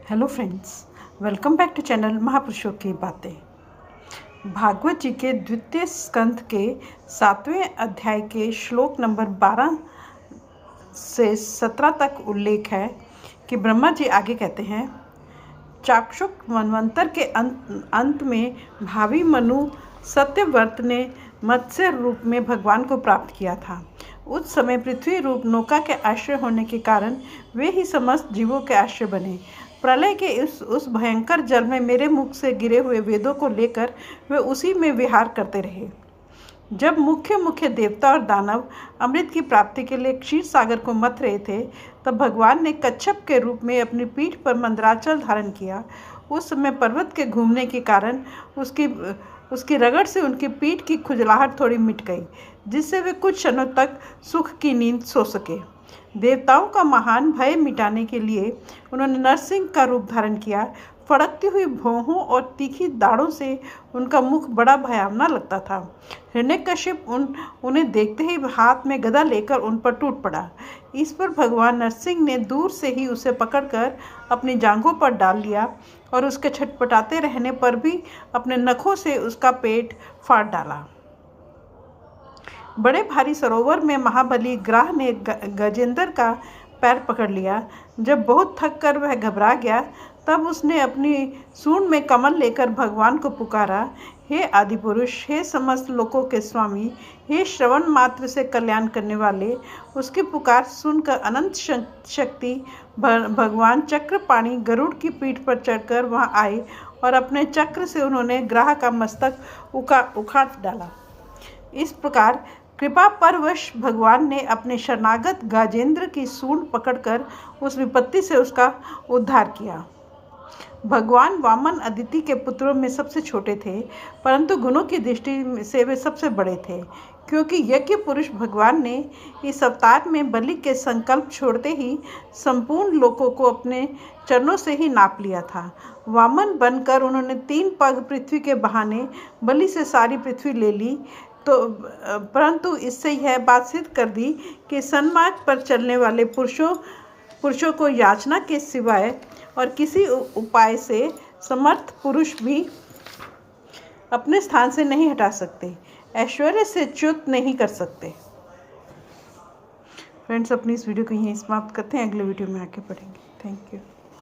Hello friends, welcome back to channel महापुरुषों की बातें। भागवत जी के द्वितीय स्कंध के 7वें अध्याय के श्लोक नंबर 12 से 17 तक उल्लेख है कि ब्रह्मा जी आगे कहते हैं, चाक्षुष मनवंतर के अंत में भावी मनु सत्यव्रत ने मत्स्य रूप में भगवान को प्राप्त किया था। उस समय पृथ्वी रूप नौका के आश्रय होने के कारण वे ही समस्त जीवों के आश्रय बने। प्रलय के उस भयंकर जल में मेरे मुख से गिरे हुए वेदों को लेकर वे उसी में विहार करते रहे। जब मुख्य देवता और दानव अमृत की प्राप्ति के लिए क्षीर सागर को मथ रहे थे, तब भगवान ने कच्छप के रूप में अपनी पीठ पर मंदराचल धारण किया। उस समय पर्वत के घूमने के कारण उसकी रगड़ से उनकी पीठ की खुजलाहट थोड़ी मिट गई, जिससे वे कुछ क्षणों तक सुख की नींद सो सके। देवताओं का महान भय मिटाने के लिए उन्होंने नरसिंह का रूप धारण किया। फड़कती हुई भौहों और तीखी दाढ़ों से उनका मुख बड़ा भयावना लगता था। हिरण्यकशिप उन्हें देखते ही हाथ में गदा लेकर उन पर टूट पड़ा। इस पर भगवान नरसिंह ने दूर से ही उसे पकड़कर अपनी जांघों पर डाल लिया और उसके छटपटाते रहने पर भी अपने नखों से उसका पेट फाड़ डाला। बड़े भारी सरोवर में महाबली ग्राह ने गजेंद्र का पैर पकड़ लिया। जब बहुत थक कर वह घबरा गया, तब उसने अपनी सूंड में कमल लेकर भगवान को पुकारा, हे आदि पुरुष, हे समस्त लोकों के स्वामी, हे श्रवण मात्र से कल्याण करने वाले। उसकी पुकार सुनकर अनंत शक्ति भगवान चक्रपाणि गरुड़ की पीठ पर चढ़कर वहां आए और अपने चक्र से उन्होंने ग्राह का मस्तक उखाड़ डाला। इस प्रकार कृपा परवश भगवान ने अपने शरणागत गजेंद्र की सूंड पकड़कर उस विपत्ति से उसका उद्धार किया। भगवान वामन अदिति के पुत्रों में सबसे छोटे थे, परंतु गुणों की दृष्टि से वे सबसे बड़े थे, क्योंकि यज्ञ पुरुष भगवान ने इस अवतार में बलि के संकल्प छोड़ते ही संपूर्ण लोकों को अपने चरणों से ही नाप लिया था। वामन बनकर उन्होंने 3 पग पृथ्वी के बहाने बलि से सारी पृथ्वी ले ली, परंतु इससे यह बात सिद्ध कर दी कि सन्मार्ग पर चलने वाले पुरुषों को याचना के सिवाय और किसी उपाय से समर्थ पुरुष भी अपने स्थान से नहीं हटा सकते, ऐश्वर्य से च्युत नहीं कर सकते। फ्रेंड्स, अपनी इस वीडियो को यहीं समाप्त करते हैं। अगले वीडियो में आके पढ़ेंगे। Thank you.